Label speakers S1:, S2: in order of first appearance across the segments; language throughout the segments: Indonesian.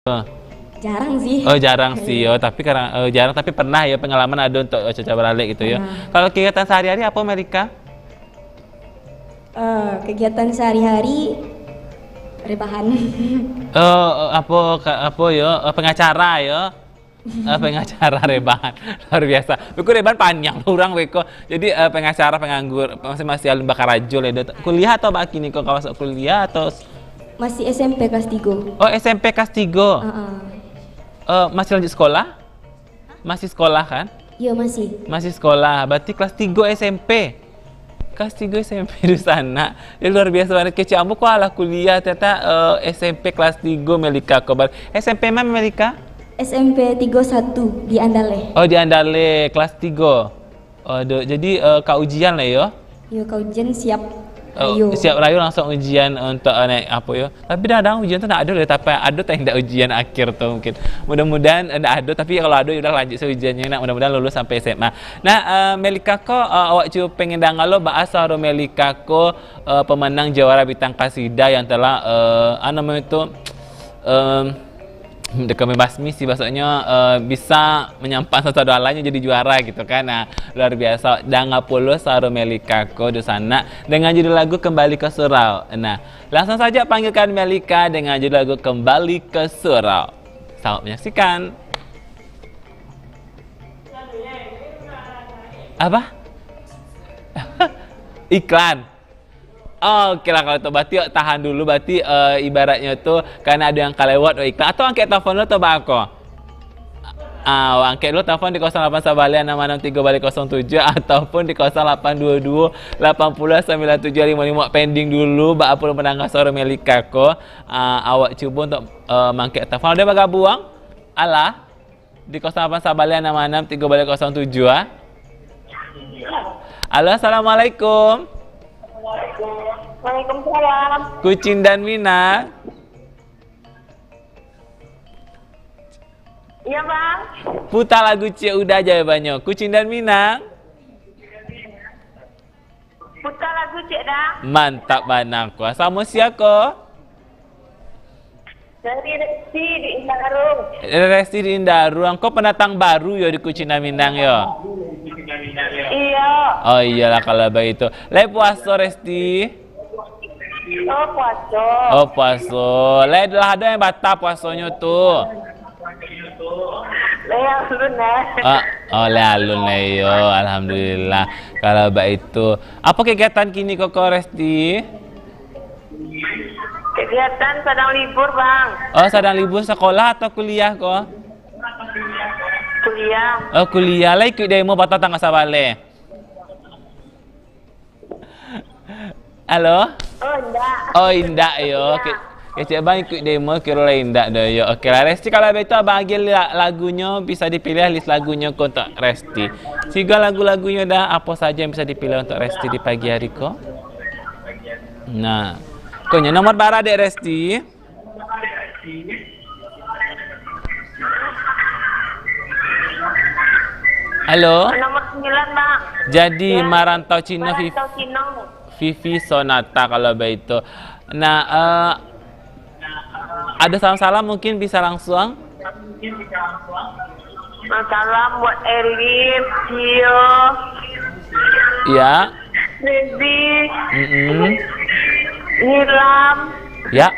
S1: Jarang sih.
S2: Oh jarang sih, oh tapi karena jarang tapi pernah ya pengalaman ada untuk coba balik gitu ya. Kalau kegiatan sehari-hari apa Melika?
S1: Kegiatan sehari-hari rebahan.
S2: Apa ya pengacara ya. Pengacara rebahan luar biasa. Beku rebahan panjang orang beko. Jadi pengacara penganggur masih alun bakar rajul ya. Kuliah atau baki nih kok kawasan kuliah atau
S1: Masih SMP kelas 3.
S2: oh SMP kelas 3. Masih lanjut sekolah? Masih sekolah kan?
S1: Iya masih.
S2: Masih sekolah. Berarti kelas 3 SMP. Kelas 3 SMP di sana. Ya luar biasa banget kece ambu kok ala kuliah ternyata SMP kelas 3 Melika kobar. SMP mana Melika?
S1: SMP 31 di Andale.
S2: Oh di Andale kelas 3. Jadi kau ujian lah ya.
S1: Yo kau ujian siap. Ayo.
S2: Siap rayu langsung ujian untuk naik apa ya. Tapi kadang ujian tuh tak ada tapi ada tak tidak ujian akhir tuh mungkin. Mudah-mudahan tidak ada tapi kalau ada udah lanjut ujiannya nak mudah-mudahan lulus sampai SMA. Nah, Melika ko awak cuba pengen dangalo bahasa Melika ko pemenang jawara bintang kasida yang telah namanya itu kami basmi sih maksudnya bisa menyampaikan sesuatu halanya jadi juara gitu kan. Nah luar biasa dan ngapuluh saro Melika ko di sana dengan judul lagu Kembali ke Surau. Nah langsung saja panggilkan Melika dengan judul lagu Kembali ke Surau. Selamat menyaksikan. Apa? Iklan. Oh, oke lah kalau itu berarti tahan dulu berarti ibaratnya tuh karena ada yang kalewat iklan atau angkat telepon lo atau aku? Angkat lo telepon di 08 Sabalian 663 ataupun di 0822 80 9755 pending dulu bak apa menangga suara Melika ko. Awak coba untuk mangkat telepon ada bergabung? Alah di 08 Sabalian 663 Halo, assalamualaikum.
S3: Waalaikumsalam.
S2: Kucing dan Mina.
S3: Iya bang.
S2: Putar lagu Cik udah jawabannya. Kucing dan Mina.
S3: Putar lagu cik dah.
S2: Mantap banang ku. Sama siapa?
S3: Dari Resi di Indarung.
S2: Resti di Indarung. Kau pendatang baru ya di Kucing dan Minang ya?
S3: Iya.
S2: Oh iyalah kalau begitu. Le puasa Resti.
S3: Oh puasa.
S2: Oh puasa. Le adalah ada yang batal puasanya tuh.
S3: Yang lunas.
S2: Le alun yo. Alhamdulillah. Kalau begitu. Apa kegiatan kini kok Resti?
S3: Kegiatan sedang libur bang.
S2: Oh sedang libur sekolah atau kuliah kok?
S3: Kuliah.
S2: Oh kuliah lah ikut demo patah tangga sabale. Halo?
S3: Oh enggak.
S2: Oh indak yo. Kecik abang ikut demo kira indak dah yo. Okey lah Resti kalau begitu abang bagi lagunya bisa dipilih list lagunya kau untuk Resti. Tiga lagu-lagunya dah apa saja yang bisa dipilih untuk Resti di pagi hari kau? Nah, kau nomor bara dek Resti. Halo?
S3: Nomor 9 bang.
S2: Jadi
S3: Ya,
S2: Marantau Cina
S3: Marantau Cina.
S2: Vivi Sonata kalau begitu. Nah, ada salam-salam mungkin bisa langsung.
S3: Salam buat Erwin, Cio,
S2: Ya.
S3: Rezi,
S2: Mm-mm.
S3: Nilam,
S2: Ya.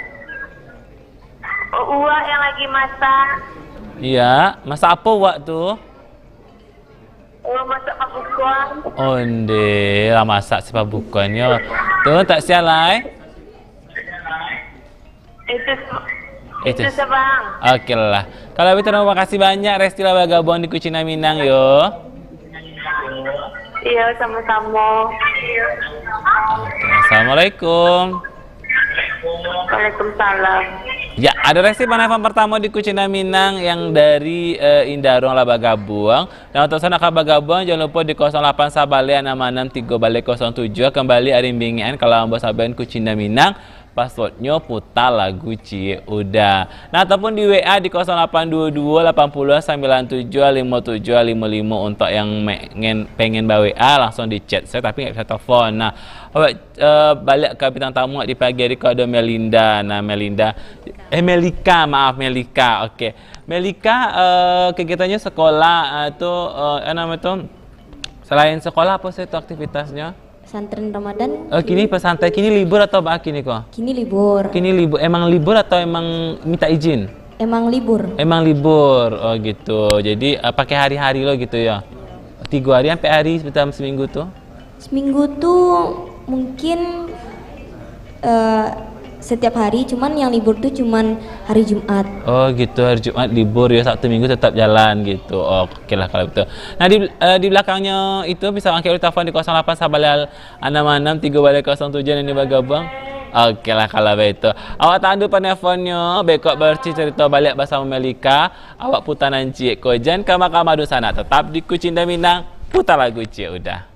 S3: Uwa yang lagi masak.
S2: Iya. Masa apa waktu?
S3: Masak pakukuan.
S2: Onde lah masak sebab bukannya. Tuh tak sialai.
S3: Itu sebang.
S2: Oke lah. Kalau begitu terima kasih banyak Resti lah bergabung di Kucina Minang yo.
S3: Iya sama-sama.
S2: Oke, assalamualaikum.
S3: Waalaikumsalam.
S2: Ya, ada Resti penelpon pertama di Kucina Minang yang dari Indarung lah bergabung. Dan untuk sana kabar gabung jangan lupa di 08 Sabalian 663 balik 07 kembali Arim Bingian kalau ambo sabayan Kucina Minang passwordnya putar lagu Cie Udah. Nah, ataupun di WA di 0822 80 97 57 55 untuk yang pengen bawa WA langsung di chat saya tapi nggak bisa telepon. Nah, balik ke bintang tamu di pagi hari ada Melinda. Nah, Melika, maaf Melika. Okey. Melika kegiatannya sekolah nama tu selain sekolah apa sih aktivitasnya?
S1: Pesantren Ramadan.
S2: Kini pesantren kini libur atau bah kini kok?
S1: Kini libur.
S2: Kini libur. Emang libur atau emang minta izin?
S1: Emang libur.
S2: Emang libur. Oh gitu. Jadi pakai hari-hari lo gitu ya. 3 hari sampai hari dalam seminggu tuh?
S1: Seminggu tuh mungkin setiap hari, cuman yang libur tuh cuman hari Jumat.
S2: Oh gitu, hari Jumat libur ya, Sabtu Minggu tetap jalan gitu. Oh, oke lah kalau betul. Nah di belakangnya itu bisa angkat telepon di 08 sabalal 66 3 07 ini bergabung. Oke lah kalau begitu. Awak tandu telefonnya, bekok bercerita balik bersama Melika. Awak putanan Cik Kojan ke Mahkamah Sana tetap di Kucinta Minang. Putar lagu Cik Udah.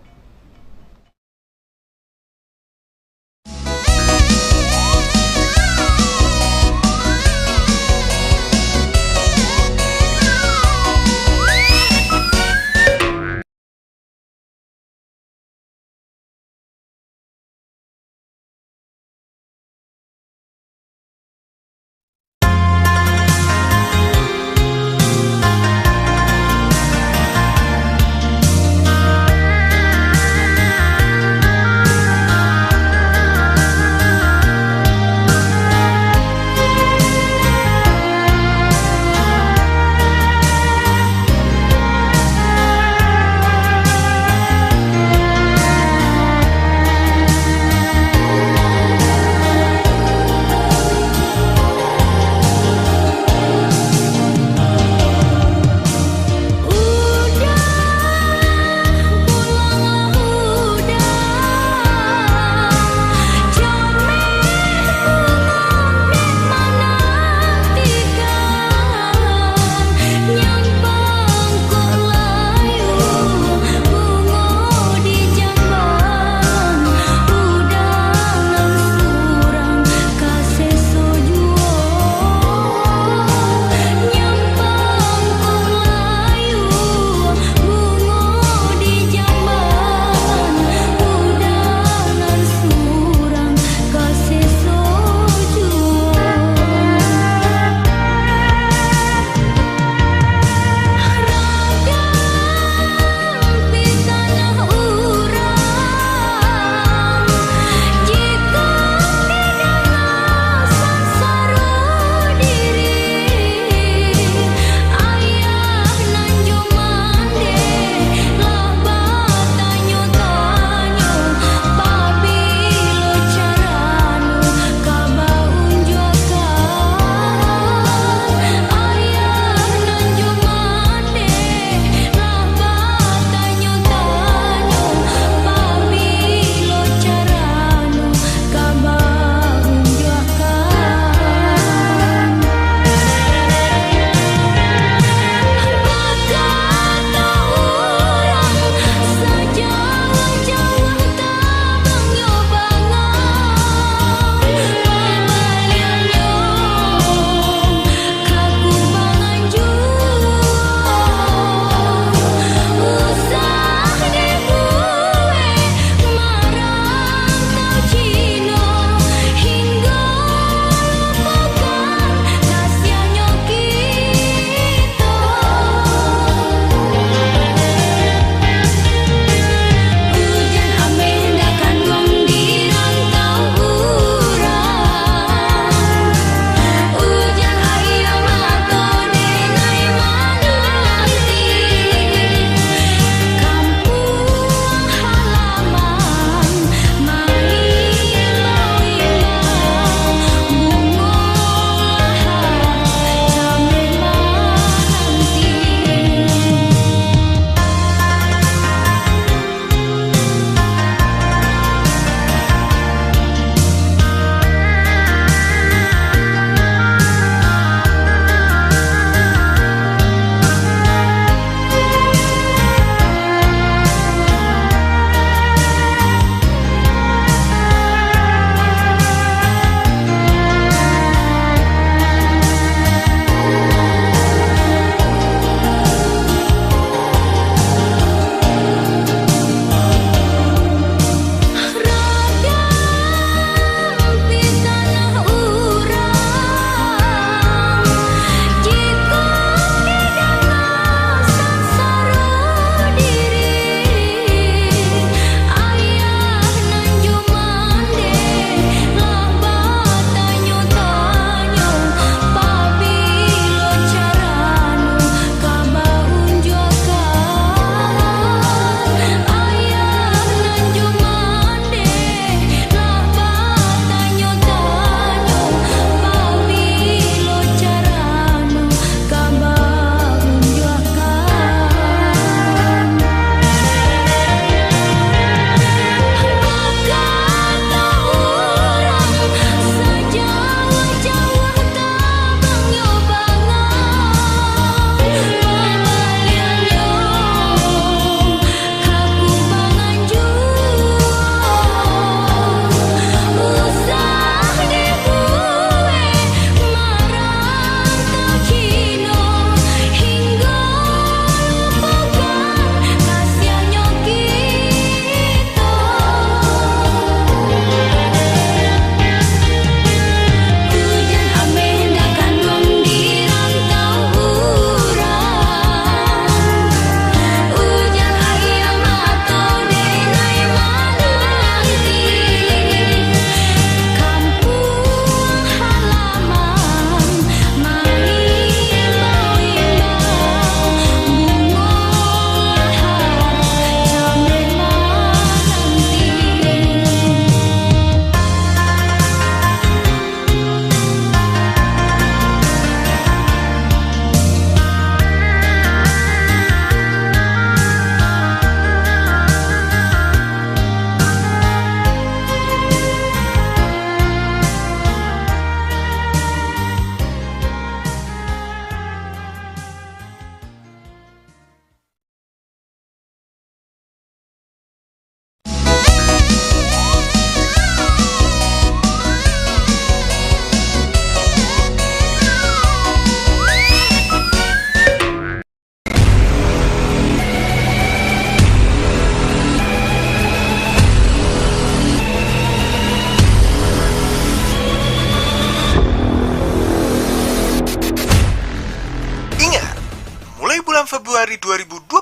S4: Februari 2022,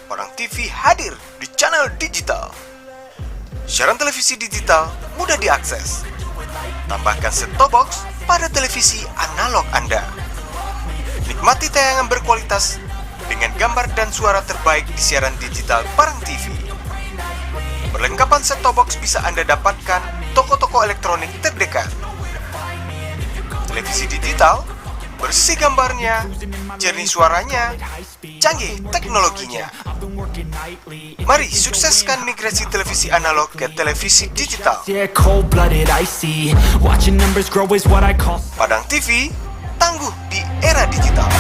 S4: Padang TV hadir di channel digital. Siaran televisi digital mudah diakses. Tambahkan set-top box pada televisi analog Anda. Nikmati tayangan berkualitas dengan gambar dan suara terbaik di siaran digital Padang TV. Perlengkapan set-top box bisa Anda dapatkan toko-toko elektronik terdekat. Televisi digital, bersih gambarnya, jernih suaranya, canggih teknologinya. Mari sukseskan migrasi televisi analog ke televisi digital. Padang TV, tangguh di era digital.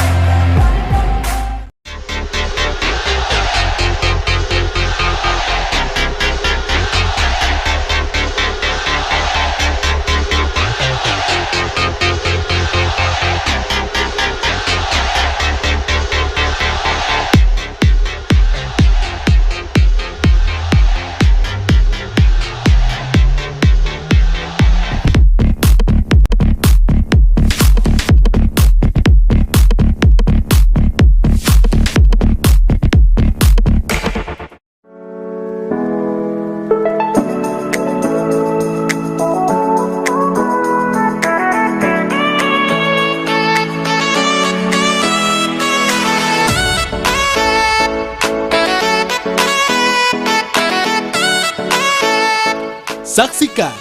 S5: Saksikan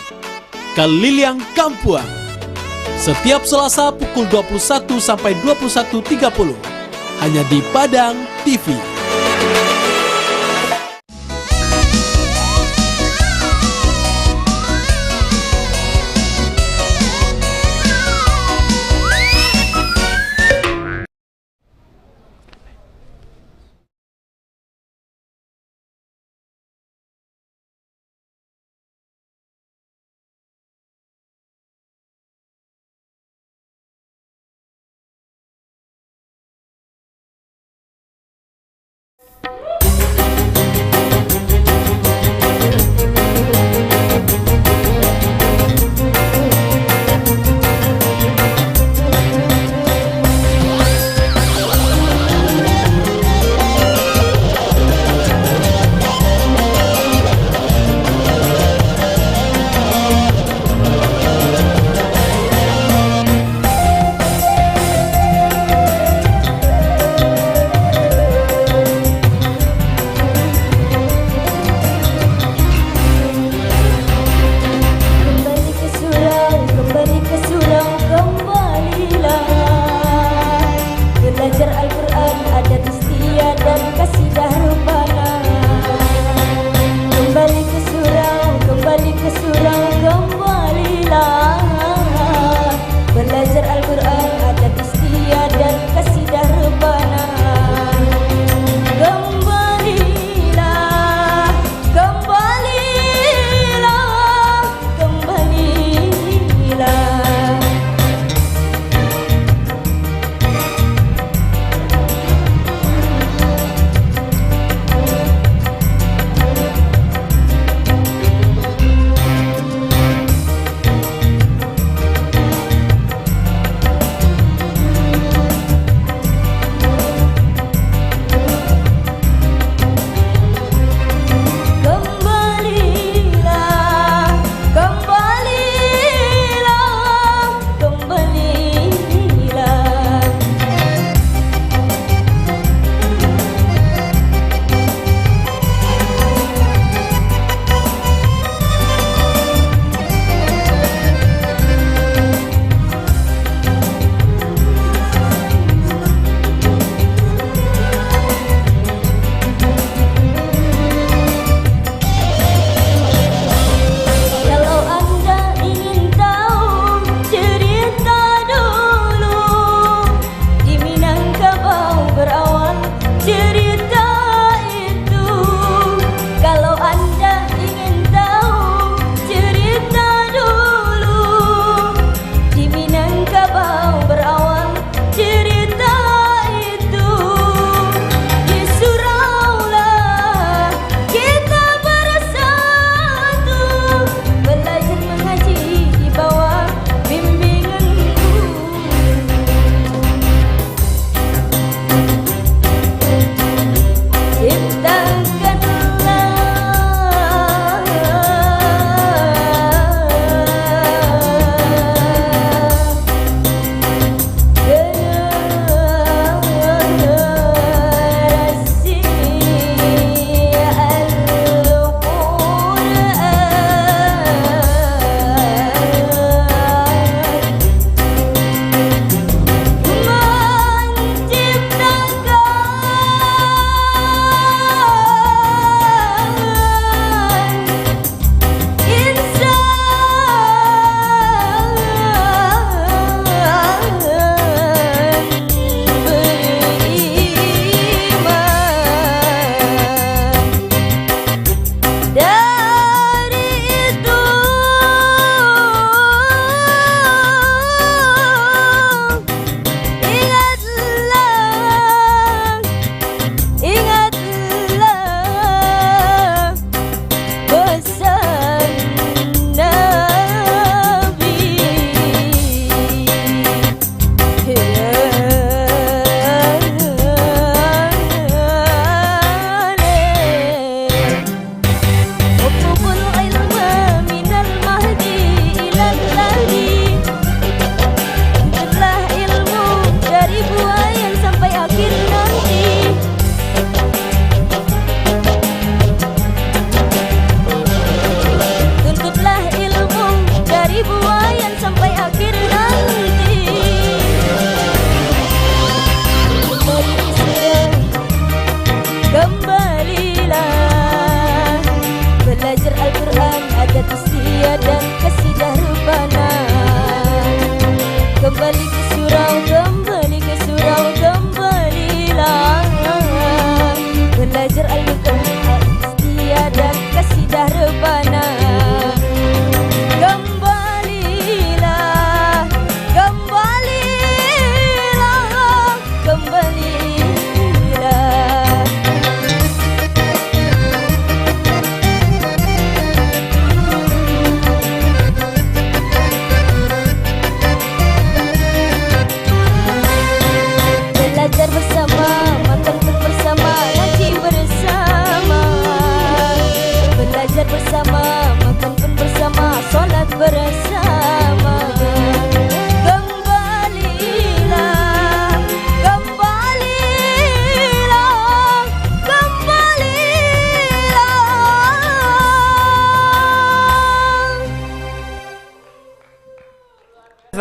S5: Keliliang Kampuang setiap Selasa pukul 21 sampai 21.30 hanya di Padang TV.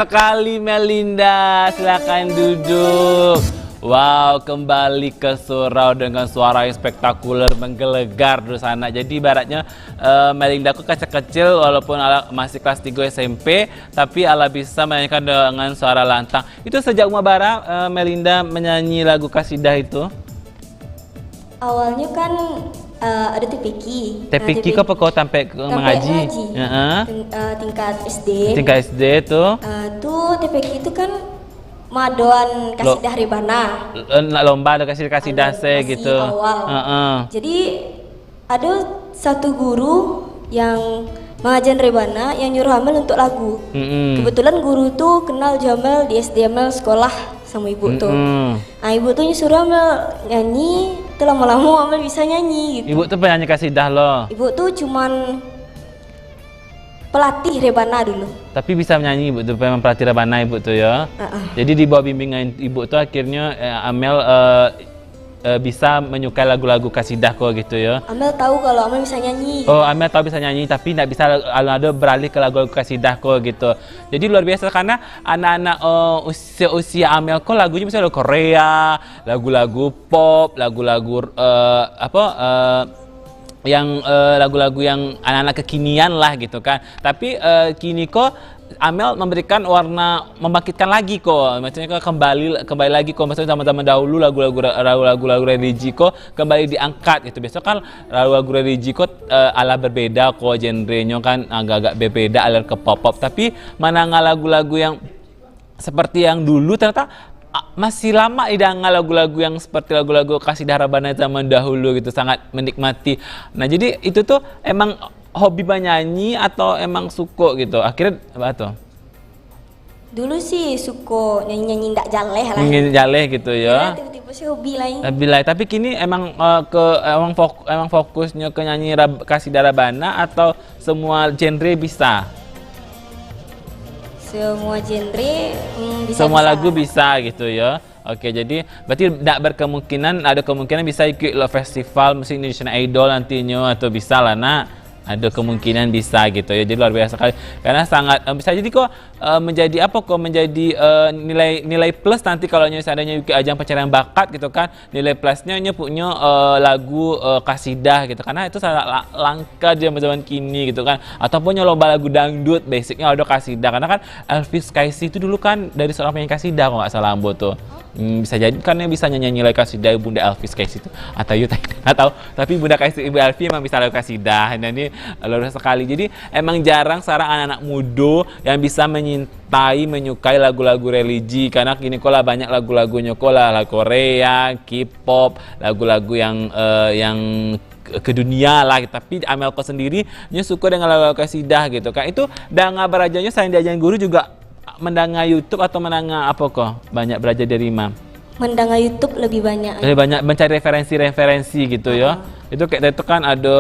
S2: sekali Melinda, silakan duduk. Wow, kembali ke surau dengan suara yang spektakuler menggelegar di sana. Jadi ibaratnya Melinda aku kecil walaupun ala masih kelas 3 SMP, tapi ala bisa menyanyikan dengan suara lantang. Itu sejak umur berapa Melinda menyanyi lagu kasidah itu?
S1: Awalnya kan ada TPQ.
S2: TPQ kau sampai mengaji?
S1: Tingkat SD.
S2: Tingkat SD tuh?
S1: Tuh TPQ itu kan madoan kasidah rebana.
S2: Lomba ada kasidah gitu.
S1: Awal. Jadi ada satu guru yang mengajar rebana yang nyuruh Amel untuk lagu. Kebetulan guru tuh kenal Jamel di SDML sekolah sama ibu tuh. Nah ibu tuh nyuruh Amel nyanyi. Itu lama-lama Amel bisa nyanyi gitu.
S2: Ibu tuh penyanyi kasidah loh.
S1: Ibu tuh cuman pelatih rebana dulu.
S2: Tapi bisa menyanyi ibu tuh, memang pelatih rebana ibu tuh ya. Jadi di bawah bimbingan ibu tuh akhirnya Amel bisa menyukai lagu-lagu kasidah kok gitu ya.
S1: Amel tahu kalau Amel bisa nyanyi.
S2: Oh, Amel tahu bisa nyanyi tapi tidak bisa aldo beralih ke lagu-lagu kasidah kok gitu. Jadi luar biasa karena anak-anak usia Amel kok lagunya misalnya lagu Korea, lagu-lagu pop, lagu-lagu yang lagu-lagu yang anak-anak kekinian lah gitu kan. Tapi kini kok Amel memberikan warna, membangkitkan lagi kok. Maksudnya kok kembali lagi kok. Maksudnya zaman-zaman dahulu lagu-lagu religi kok kembali diangkat gitu. Besok kan lagu-lagu religi kok ala berbeda kok, genrenya kan agak-agak berbeda, ala ke pop-pop. Tapi mana lagu-lagu yang seperti yang dulu ternyata masih lama idangan lagu-lagu yang seperti lagu-lagu kasidah rebana zaman dahulu gitu, sangat menikmati. Nah jadi itu tuh emang hobi bernyanyi atau emang suka gitu? Akhirnya apa tuh?
S1: Dulu sih suka nyanyi-nyanyi ndak jaleh lah.
S2: Nyanyi jaleh gitu ya?
S1: Tiba-tiba sih hobi lain.
S2: Tapi kini emang emang fokusnya ke nyanyi kasidah rebana atau semua genre bisa?
S1: Semua genre bisa.
S2: Semua lagu bisa gitu ya. Oke, jadi berarti ada kemungkinan bisa ikut festival musik Indonesian Idol nantinya atau bisa lah nak. Ada kemungkinan bisa gitu ya. Jadi luar biasa sekali. Karena sangat bisa jadi kok menjadi nilai plus nanti kalau misalnya ikut ajang pencarian bakat gitu kan. Nilai plusnya punya lagu kasidah gitu. Karena itu sangat langka di zaman kini gitu kan. Ataupun lomba lagu dangdut basicnya ada kasidah. Karena kan Elvis Kaisi itu dulu kan dari seorang penyanyi kasidah kalau nggak salah Ambo tuh. Bisa jadi kan yang bisa nyanyi lagu kasidah Bunda Elvis Kaisi itu atau nggak tahu, tapi Bunda Kaisi Ibu Elvi emang bisa lagu kasidah. Dan ini luar biasa sekali. Jadi emang jarang sekarang anak-anak muda yang bisa menyukai lagu-lagu religi, karena kini kola banyak lagu-lagunya kola lagu Korea, K-pop, lagu-lagu yang ke dunia lah. Tapi Amelko sendiri suka dengan lagu kasidah gitu kan. Itu danga berajanya selain diajarin guru juga mendanga YouTube atau mendanga apa kok? Banyak belajar dari Imam.
S1: Mendanga YouTube lebih banyak.
S2: Lebih banyak mencari referensi gitu ya. Itu kayak itu kan ada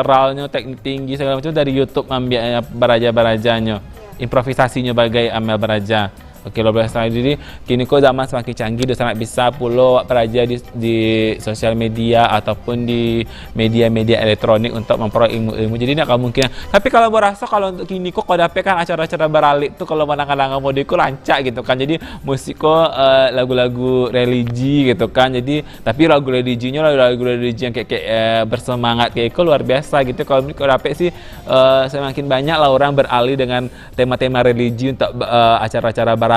S2: ralnya teknik tinggi segala macam dari YouTube ambil baraja-barajanya. Improvisasinya bagai Amel Baraja. Oke, luar biasa. Jadi kini kok zaman semakin canggih, udah sangat bisa pulau belajar di sosial media ataupun di media-media elektronik untuk memperoleh ilmu-ilmu. Jadi ini akan mungkin. Tapi kalau berasa kalau untuk kini kok dapat kan acara-acara beralik tuh kalau kadang-kadang mode itu lancak gitu kan. Jadi musik kok lagu-lagu religi gitu kan. Jadi tapi lagu religinya lagu religi yang kayak bersemangat kayak itu luar biasa gitu. Kalau dapat sih semakin banyak lah orang beralih dengan tema-tema religi untuk acara-acara beralik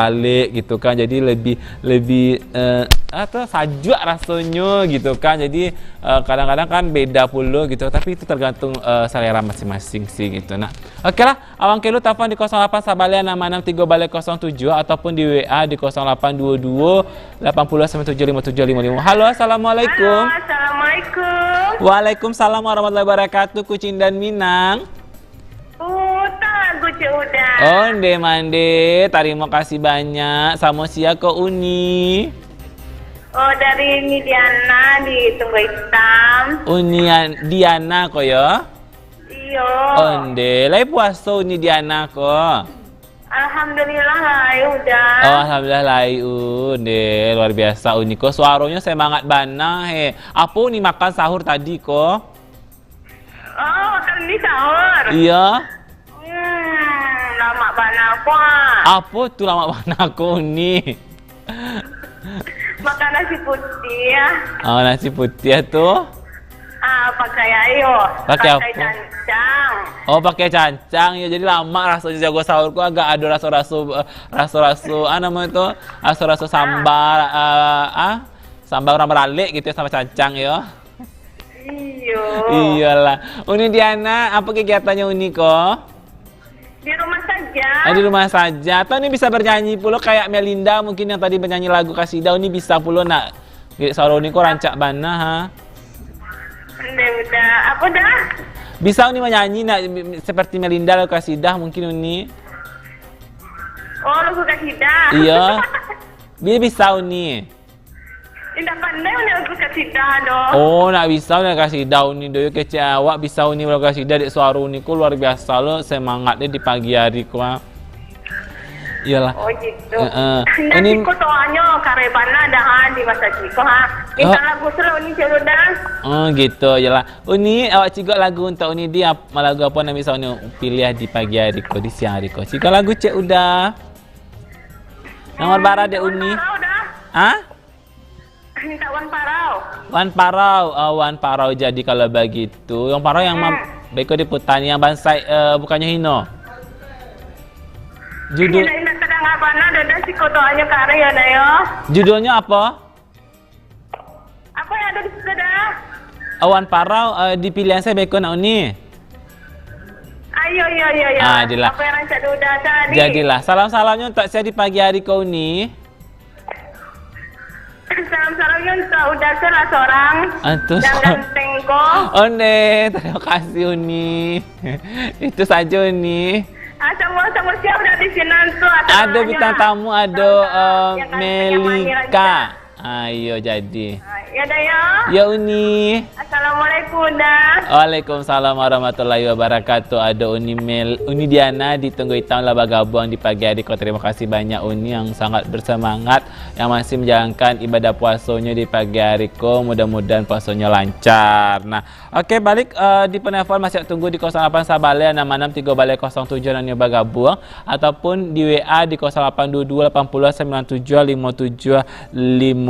S2: gitu kan. Jadi lebih sajak rasanya gitu kan. Jadi kadang-kadang kan beda pula gitu, tapi itu tergantung selera masing-masing sih gitu. Nah, oke lah, awang kelu telepon di 08 Sabalia 663 balik 07 ataupun di WA di 0822 80975755. Halo, assalamualaikum.
S3: Halo, assalamualaikum.
S2: Waalaikumsalam warahmatullahi wabarakatuh. Kucing dan Minang.
S3: Lagu udah.
S2: Onde mande, terima kasih banyak. Sama siapa Uni?
S3: Oh, dari ini Diana di Tunggu Hitam.
S2: Uni Diana kok ya?
S3: Iya.
S2: Onde, lagi puasa Uni Diana kok.
S3: Alhamdulillah lah, udah.
S2: Oh, alhamdulillah lah, Unde. Luar biasa Uni kok. Suaranya semangat bana he. Apa Uni makan sahur tadi kok?
S3: Oh, makan di sahur.
S2: Iya.
S3: Lama banget apa?
S2: Apa tuh lama banget aku Uni?
S3: Makan nasi putih ya.
S2: Oh, nasi putih tuh.
S3: Pakai ayo.
S2: Pakai apa?
S3: Cancang.
S2: Oh, pakai cancang ya. Jadi lama rasanya jago sahurku agak ada rasa-rasa namanya itu rasa-rasa sambal sambal rambalik gitu ya sama cancang ya.
S3: Iyo.
S2: Iyalah. Uni Diana, apa kegiatannya Uni kok?
S3: Di rumah saja.
S2: Di rumah saja. Atau ini bisa bernyanyi pula kayak Melinda mungkin yang tadi bernyanyi lagu Kasidah. Ini bisa pula nak. Sahur Uni kok rancak bana ha.
S3: Udah. Apa dah?
S2: Bisa Uni menyanyi nak seperti Melinda lagu Kasidah mungkin Uni.
S3: Oh, lagu Kasidah.
S2: Iya. Bisa Uni.
S3: Tidak pandai lagu Kasidah dong.
S2: Oh, nak bisa nak Kasidah Uni doyo kece awak bisa Uni lagu Kasidah di suara Uni ku luar biasa lo semangat dia di pagi hari ku. Iyalah.
S3: Oh gitu.
S2: Ini
S3: Nanti ko soalnya karebana dah di masa ciko ha. Minta lagu seru Uni celudah.
S2: Oh gitu, iyalah. Uni awak cigo lagu untuk Uni dia lagu apa nak bisa Uni pilih di pagi hari ko di siang hari ko. Cigo lagu cek udah. Nomor bara de Uni. Hah?
S3: Minta Wan Parau.
S2: Wan Parau jadi kalau begitu. Yang Parau yang beko diputan yang bansai bukannya Hino. Judul
S3: Ini sedang apa ada si kotoannya kare ya Nayo.
S2: Judulnya apa?
S3: Apa yang ada di situ dah?
S2: Wan Parau di pilihan saya beko nak Uni.
S3: Ayo.
S2: Jadilah.
S3: Apa yang rancak udah tadi?
S2: Jadilah. Salam-salamnya untuk saya di pagi hari kau Uni.
S3: Salam-salamnya untuk udah salah seorang yang ganteng kok.
S2: Terima kasih Uni. Itu saja Uni.
S3: Semua siap udah di sini tuh.
S2: Ada bintang tamu, ada Melika. Ayo jadi.
S3: Ya dah ya.
S2: Ya Uni.
S3: Assalamualaikum dah.
S2: Waalaikumsalam warahmatullahi wabarakatuh. Ada Uni Diana ditunggu hitam laba gabung di pagi hari. Terima kasih banyak Uni yang sangat bersemangat yang masih menjalankan ibadah puasanya di pagi hari ko. Mudah-mudahan puasanya lancar. Nah, oke balik di penelpon masih tunggu di 08 Sabale 66 3 Balai 07 dan nyoba gabung ataupun di WA di 0822 80 97 57 55.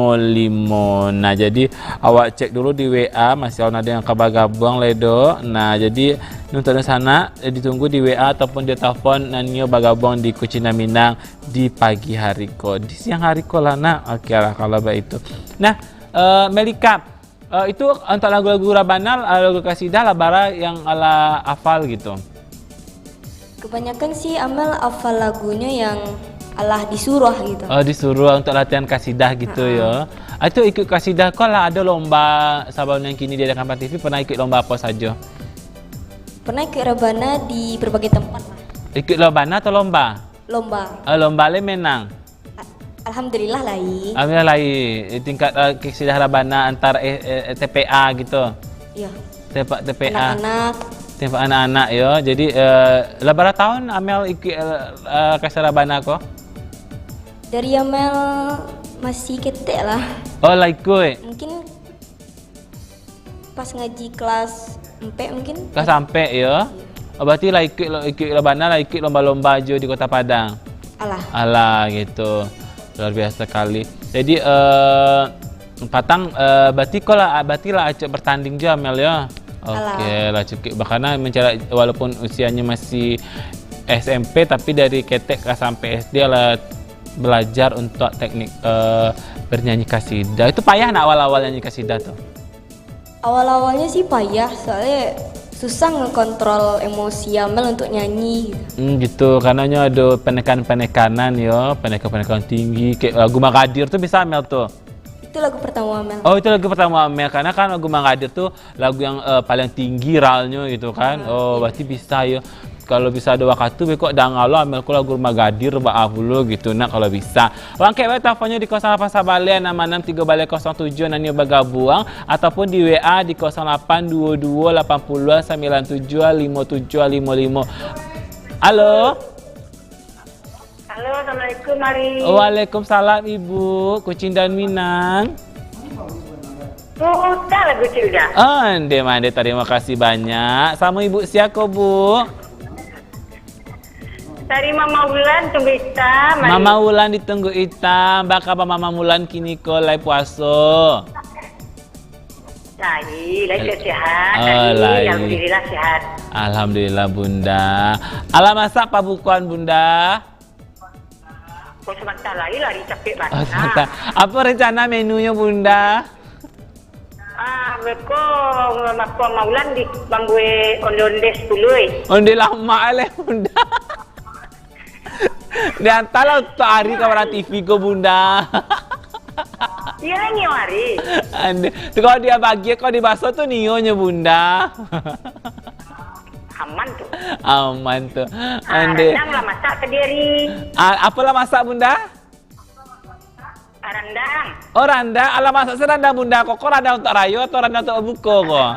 S2: Nah, jadi awak cek dulu di WA masih ada yang kabar gabung ledo. Nah, jadi untuk di sana ditunggu di WA ataupun di telepon nanyo bagabung di Kucina Minang di pagi hari ko. Di siang hari ko lah nak. Oke lah kalau begitu. Nah, Melika, itu untuk lagu-lagu Rabanal, lagu Kasidah lah bara yang ala hafal gitu.
S1: Kebanyakan sih Amel hafal lagunya yang Allah disuruh gitu.
S2: Oh, disuruh untuk latihan kasidah gitu ya. Itu ikut kasidah kok lah ada lomba sabun yang kini diadakan TV, pernah ikut lomba apa saja?
S1: Pernah ikut rebana di berbagai tempat.
S2: Ikut lomba atau lomba?
S1: Lomba.
S2: Lomba le menang.
S1: Alhamdulillah lain.
S2: Alhamdulillah lain. Tingkat kasidah rabana antar TPA gitu.
S1: Iya.
S2: TPA.
S1: Anak-anak.
S2: Tempat anak-anak ya. Jadi berapa tahun Amel ikut kasidah rabana kok?
S1: Dari Amel masih ketek lah.
S2: Oh, lah ikut.
S1: Mungkin pas ngaji kelas 4 mungkin.
S2: Kelas sampai ya. Oh, berarti lah ikut rabana lah ikut lomba-lomba aja di Kota Padang. Alah gitu. Luar biasa sekali. Jadi Patang berarti lah acak bertanding je Amel ya. Oke lah cukup. Bahkan mencari walaupun usianya masih SMP tapi dari ketek sampai SD lah belajar untuk teknik bernyanyi kasidah. Itu payah nak awal-awal nyanyi kasidah tuh?
S1: Awal-awalnya sih payah soalnya susah ngekontrol emosi Amel untuk nyanyi
S2: gitu. Karenanya ada penekanan ya, penekanan tinggi kayak lagu Magadir tuh bisa Amel tuh.
S1: Itu lagu pertama Amel.
S2: Oh, itu lagu pertama Amel karena kan lagu Magadir tuh lagu yang paling tinggi ralnya gitu kan. Oh, berarti bisa ya. Kalau bisa ada waktu kok dah ngalo Amel ku lagu Magadir maaf dulu gitu nak kalau bisa. Wangke wae teleponnya di 08 Sabale 66 3 Balai 07 nanti bergabung ataupun di WA di 0822 80 97 57 55. Halo.
S3: Halo, Assalamualaikum Mari.
S2: Waalaikumsalam Ibu, Kucing dan Minang.
S3: Udah lagu Cilda.
S2: Mande terima kasih banyak. Sama Ibu siapa Bu?
S3: Dari Mama Wulan tunggu hitam.
S2: Mama Wulan ditunggu hitam. Bakal Mama Wulan kini ko lai puasa.
S3: Lai sehat.
S2: Lai.
S3: Alhamdulillah sehat.
S2: Alhamdulillah Bunda. Alah masak apa bukuan Bunda?
S3: Kau sebentar lagi lari capek
S2: Oh,
S3: banget.
S2: sebentar. Apa rencana menunya Bunda?
S3: Beko Mama Wulan di banggue onde-onde 10.
S2: Onde lama le Bunda. Di antara untuk hari kamera TV ko Bunda.
S3: Iya ni hari.
S2: Ande, tu kalau dia bagi kau di baso tu nionya Bunda.
S3: Aman tu.
S2: Aman tu. Ande.
S3: Rendang lah masak sendiri.
S2: Apalah masak Bunda?
S3: Rendang.
S2: Oh rendang, alah masak serendang Bunda. Kok rendang untuk rayo atau rendang untuk buko kok?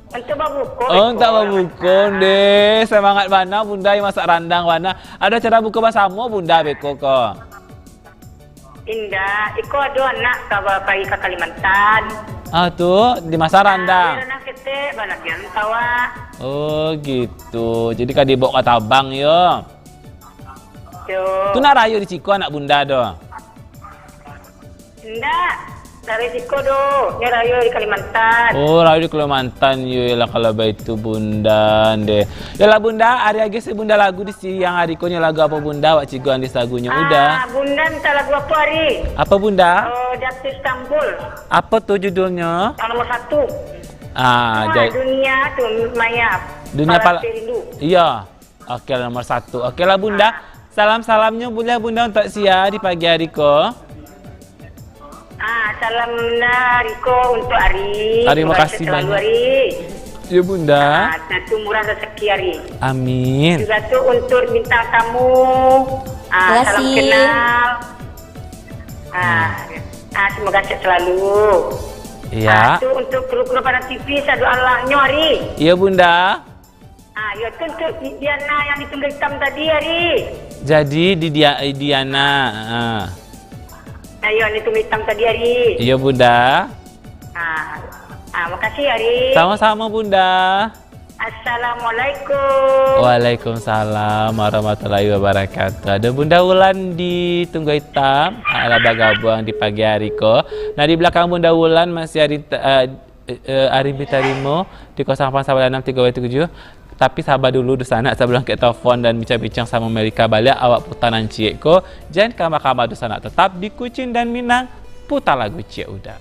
S3: Untuk babuko.
S2: Oh, untuk babuko deh. Semangat mana Bunda yang masak rendang mana? Ada cara buka bersama Bunda beko kok.
S3: Indah, iko ada anak pergi ke Kalimantan.
S2: Tuh dimasak rendang.
S3: Rendang ketek, banyak yang tawa.
S2: Oh gitu. Jadi kan dibawa ke Tabang yo.
S3: Yo.
S2: Tu nak rayo di Ciko anak Bunda doh.
S3: Indah, dari Ciko do, ni rayo di Kalimantan.
S2: Oh, rayo di Kalimantan yo lah kalau itu Bunda deh. Yalah Bunda, hari lagi si Bunda lagu di siang hari konya lagu apa Bunda? Wak Cigo andi lagunya udah.
S3: Bunda minta lagu apa hari?
S2: Apa Bunda?
S3: Oh, Jatuh Istanbul.
S2: Apa tuh judulnya?
S3: Yang nomor 1. Dunia tu Maya.
S2: Dunia
S3: Palas Rindu.
S2: Iya. Oke, nomor 1. Oke lah Bunda. Salam-salamnya boleh Bunda untuk Sia di pagi hari ko.
S3: Salam Riko untuk Ari.
S2: Terima kasih banyak. Ari. Ya Bunda.
S3: Satu murah rezeki Ari.
S2: Amin.
S3: Juga tu untuk bintang tamu. Salam
S1: kasih.
S3: kenal. Semoga sehat selalu.
S2: Iya.
S3: Itu untuk kru-kru pada TV saya doa Allahnya Ari.
S2: Iya Bunda.
S3: Ya tu untuk Diana yang ditunggu hitam tadi Ari.
S2: Jadi di Diana.
S3: Ayo ni tunggu hitam tadi Ari.
S2: Iya Bunda.
S3: Makasih Ari.
S2: Sama-sama Bunda.
S3: Assalamualaikum.
S2: Waalaikumsalam warahmatullahi wabarakatuh. Ada Bunda Wulan di Tunggu Hitam, ala bagabung di pagi hari ko. Nah di belakang Bunda Wulan masih Ari Bitarimo di 089637. Tapi sabar dulu di sana sebelum kita telepon dan bincang-bincang sama Melika balik awak putaran Cik ko. Jangan kamar-kamar di sana tetap di Kucing dan Minang putar lagu Cik udah.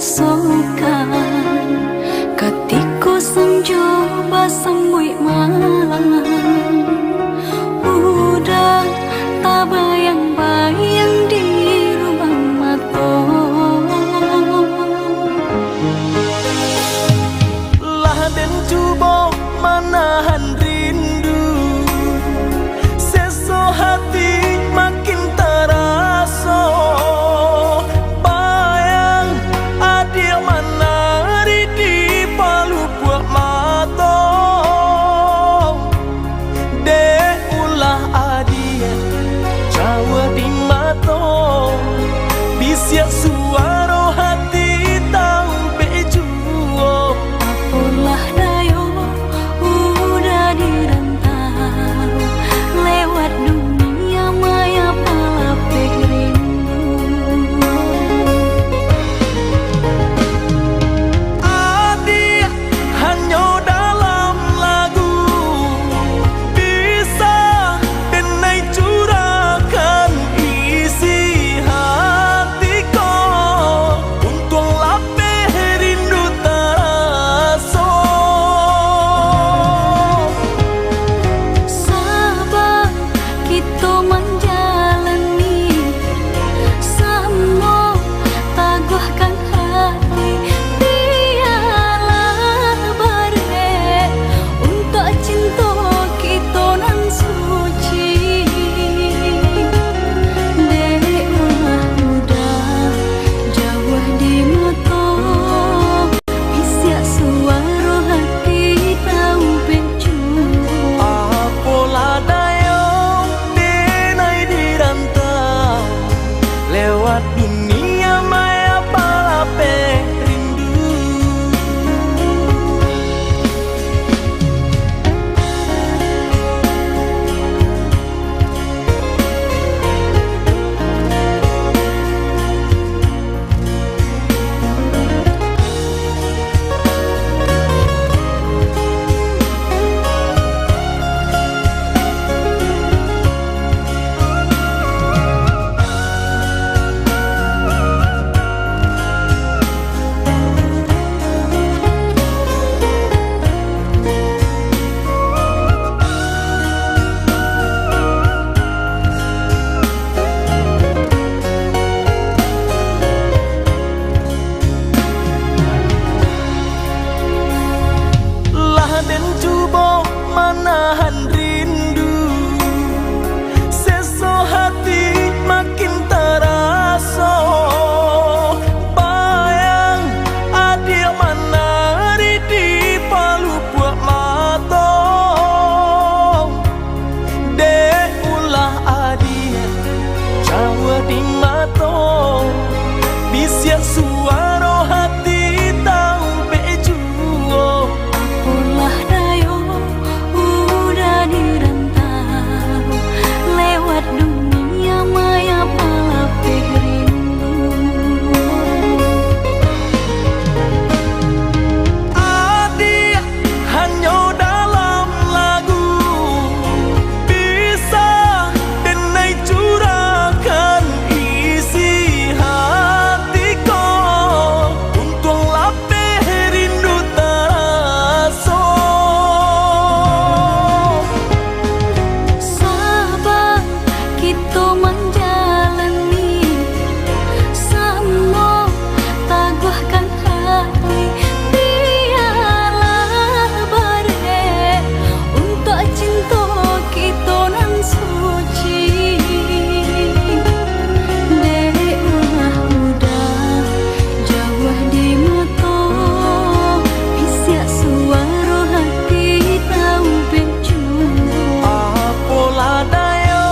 S6: keesokan ketika senja basambui malam, udah tak bayang-bayang di ruang mata.
S7: Lah dan coba menahan rindu, seso hati makin terasa. Bayang adil menari di palu buat mata. Dek ulah adil Jawa di mata, bisyak suara hati tahu bejuo.
S6: Apalah dayo udah dirantau lewat dunia maya palapeh rindu.
S7: Adik hanya dalam lagu bisa denai curahkan isi hatiku. Untung lapeh rindu terasa.
S6: Sabar kita menjalani semua taguhkan hati, biarlah bare untuk cinta kita nan suci. Dek udah jauh di mata, isyak suara hati tahu bejuo.
S7: Apalah dayo denai dirantau lewat dunia maya palapeh rindu. Lah dan coba menahan rindu, seso hati makin terasa. Bayang adil menari di palu buat mata. Dek ulah adil Jawa di mata, bisyak suara hati tahu bejuo.
S6: Apalah dayo udah dirantau lewat dunia maya palapeh rindu.
S7: Adik hanya dalam lagu bisa denai curahkan isi hatiku. Untung lapeh rindu terasa.
S6: Sabar kita menjalani semua taguhkan hati, biarlah bare untuk cinta kita nan suci. Dek udah jauh di mata, isyak suara hati tahu bejuo.
S7: Apalah dayo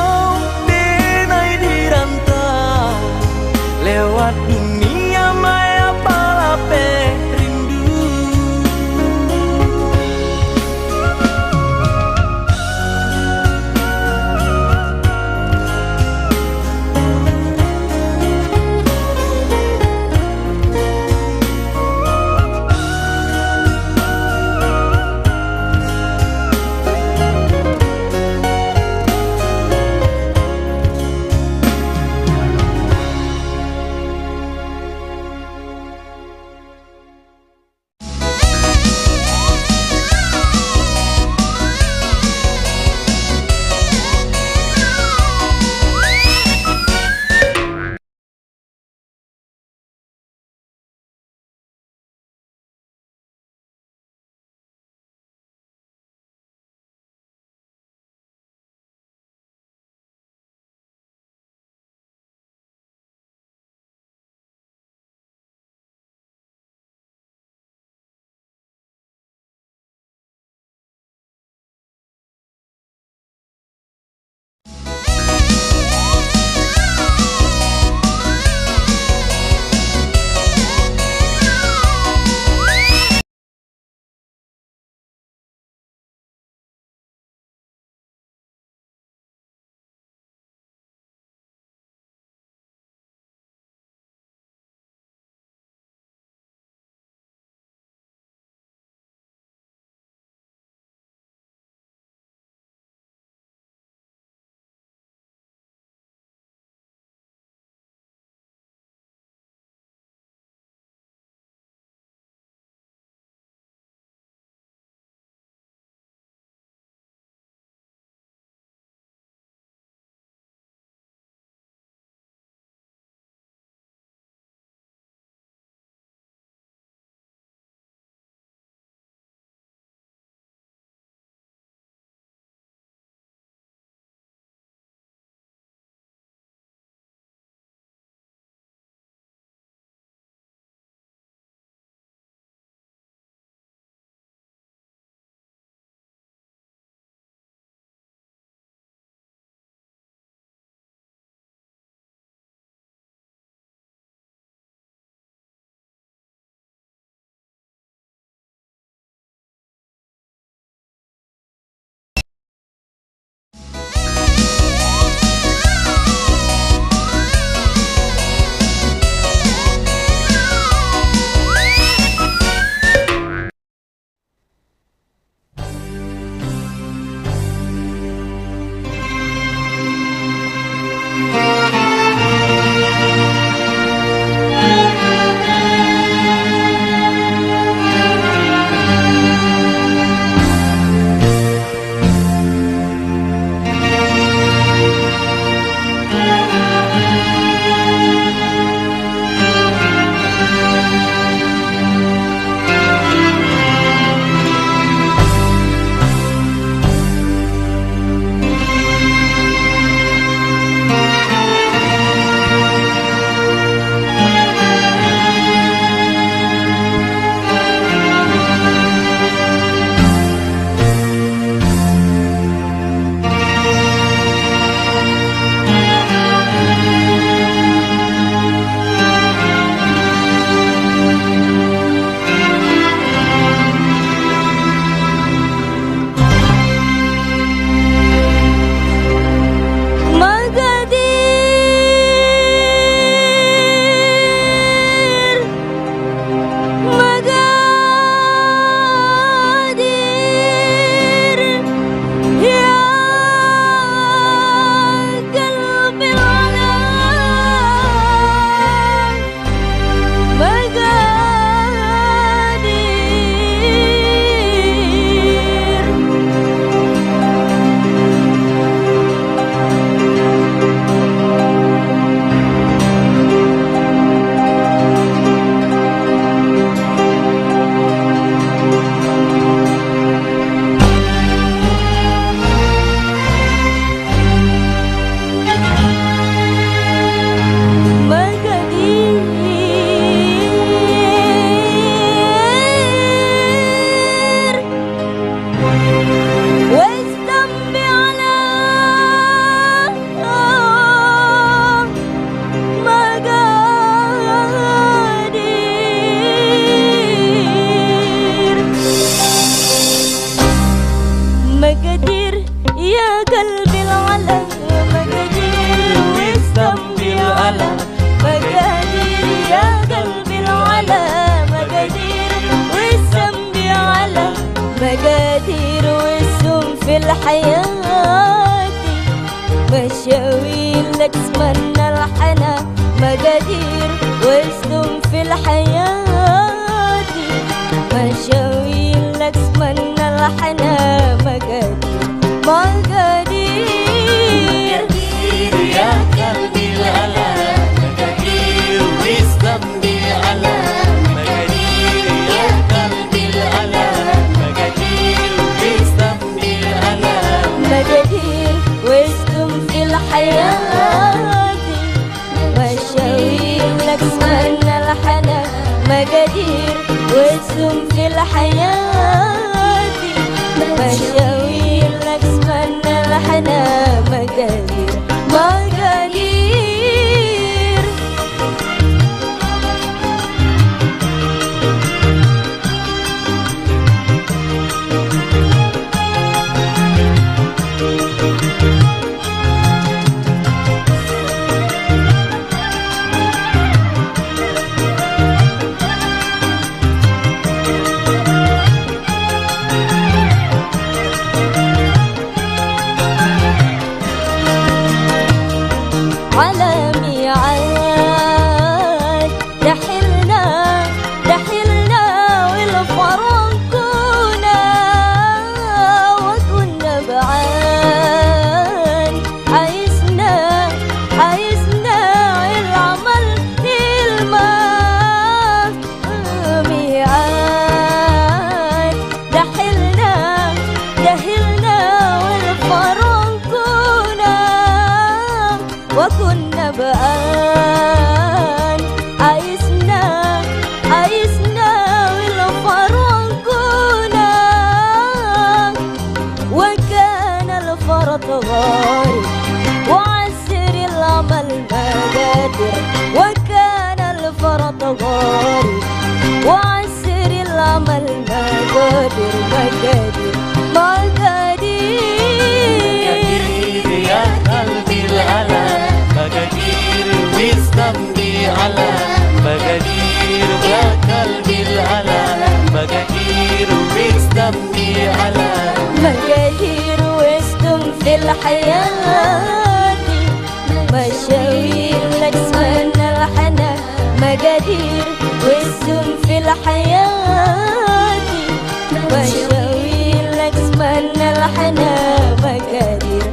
S7: denai dirantau lewat dunia maya palapeh rindu.
S1: الحياة مشاوي لك اسمنا الحنا مقادير واسلم في الحياة مشاوي لك اسمنا الحنا مقادير
S7: يا قلبي الألم مقادير واسلم بالألم مقادير يا قلبي الألم مقادير واسلم بالألم
S1: مقادير واسلم في الحياة مشاوي لك اسمنا الحنا مقادير واسلم في الحياة مشاوي لك اسمنا الحنا مقادير على ميعاد رحلنا والفرنكونا وكنا بعاد عايزنا العمل الماء ميعاد رحلنا والفرنكونا وكنا بآن عايزنا والفرنكونا وكان الفرط غارب وعسر العمل مقادر وكان الفرط غارب وعسر العمل مقادر
S7: يا قلبي الألم مقادير واسلم بالألم مقادير يا قلبي الألم مقادير واسلم بالألم
S1: مقادير واسلم في الحياة مشاوي لك اسمنا الحنا مقادير واسلم في الحياة مشاوي لك اسمنا الحنا مقادير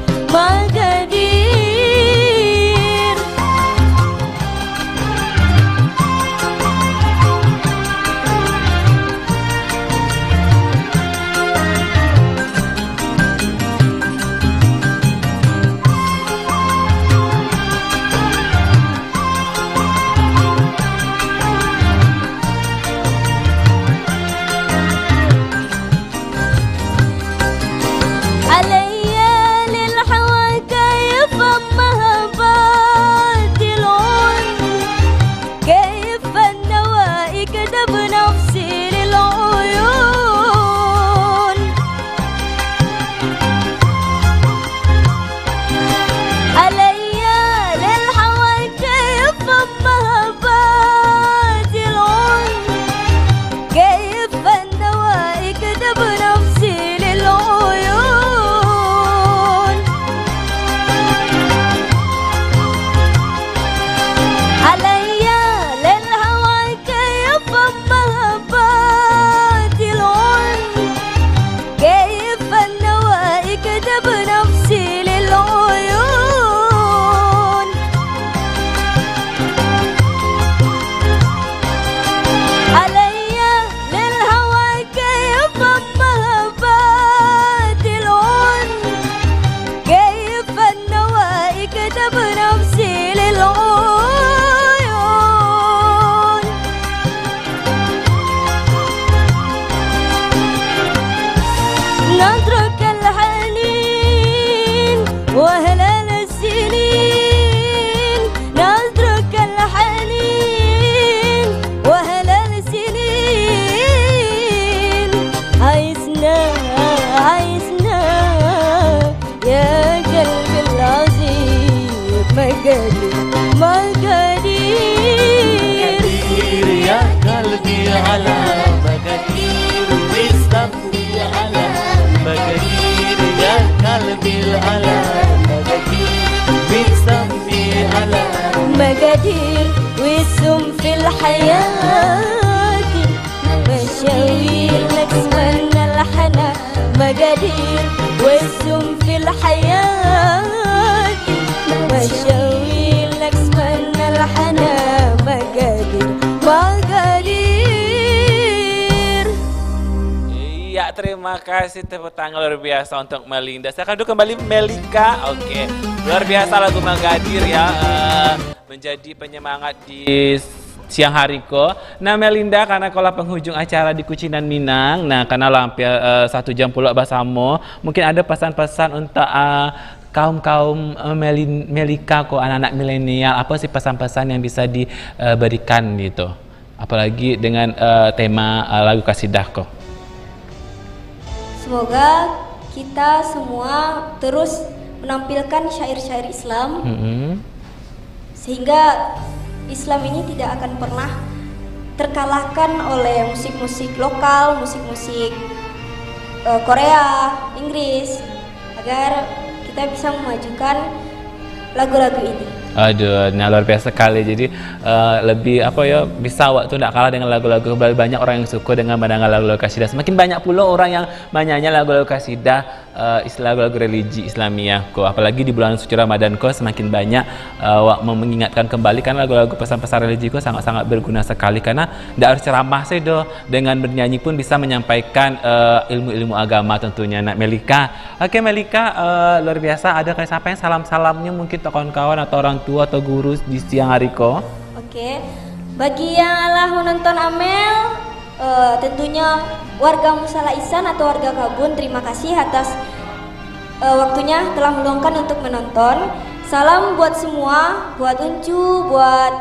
S7: مقادير يا قلبي على مقادير واسلم لي على مقادير يا
S1: الحياة مشاوير نتمنى الحنا مقادير والسم في الحياة مشاوير نتمنى الحنا مقادير
S2: Iya, terima kasih tepuk tangan luar biasa untuk Melinda. Saya akan kembali Melika. Oke, luar biasa lagu Magadir ya, menjadi penyemangat di siang hari ko. Nah Melinda, karena kalau penghujung acara di Kucinan Minang, nah karena hampir 1 jam pula bersama, mungkin ada pesan-pesan untuk kaum Melika ko, anak-anak milenial, apa sih pesan-pesan yang bisa diberikan gitu? Apalagi dengan tema lagu kasidah ko.
S1: Semoga kita semua terus menampilkan syair-syair Islam, sehingga Islam ini tidak akan pernah terkalahkan oleh musik-musik lokal, musik-musik Korea, Inggris, agar kita bisa memajukan lagu-lagu ini.
S2: Aduh, nah luar biasa sekali. Jadi lebih apa ya, bisa waktu tidak kalah dengan lagu-lagu. Banyak orang yang suka dengan mendengar lagu-lagu kasidah. Semakin banyak pula orang yang menyanyi lagu-lagu kasidah, lagu-lagu religi Islamiyah ko. Apalagi di bulan suci Ramadan ko, semakin banyak mengingatkan kembali, kan lagu-lagu pesan-pesan religi ko sangat-sangat berguna sekali, karena tidak harus ceramah saja do. Dengan bernyanyi pun bisa menyampaikan ilmu-ilmu agama tentunya. Nak Melika, oke Melika, luar biasa. Ada kayak siapa yang salam-salamnya mungkin ke kawan-kawan atau orang tua atau guru di siang hari ko?
S1: Oke, bagi yang Allah menonton Amel, tentunya warga Musala Ihsan atau warga Kabun, terima kasih atas waktunya telah meluangkan untuk menonton. Salam buat semua, buat Uncu, buat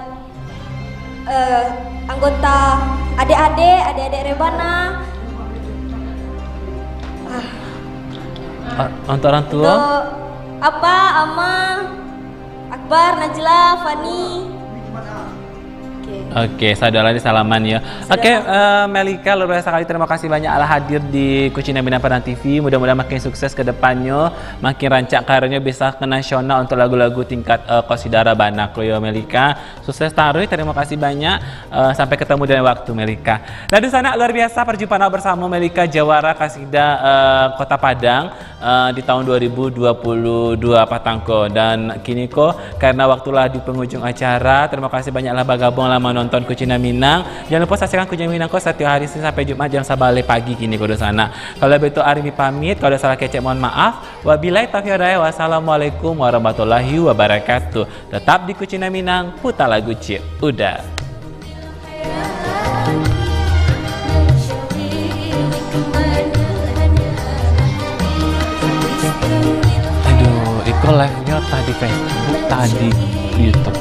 S1: anggota adik-adik Rebana,
S2: untuk orang tua?
S1: untuk Ama, Akbar, Najla, Fani.
S2: Oke, saudara di salaman ya. Oke, Melika, luar biasa sekali. Terima kasih banyak Allah hadir di Kucinan Minang Padang TV. Mudah-mudahan makin sukses ke depannya, makin rancak karirnya bisa ke nasional untuk lagu-lagu tingkat qasidara banak lo ya Melika. Sukses taruh. Terima kasih banyak. Sampai ketemu di waktu Melika. Nah di sana luar biasa perjumpaan bersama Melika Jawara Kasidah Kota Padang di tahun 2022 Patangko, dan kini ko karena waktulah di penghujung acara. Terima kasih banyaklah bagabung lama nonton Kucinan Minang. Jangan lupa saksikan Kucinan Minang ko setiap hari Senin sampai Jumat jam 11 pagi kini ko sana. Kalau begitu Arimi pamit, kalau salah kecek mohon maaf. Wabillahi taufiq wal hidayah. Wassalamualaikum warahmatullahi wabarakatuh. Tetap di Kucinan Minang, putar lagu Cik Udah. Aduh, Iko live-nya tadi Facebook, tadi YouTube.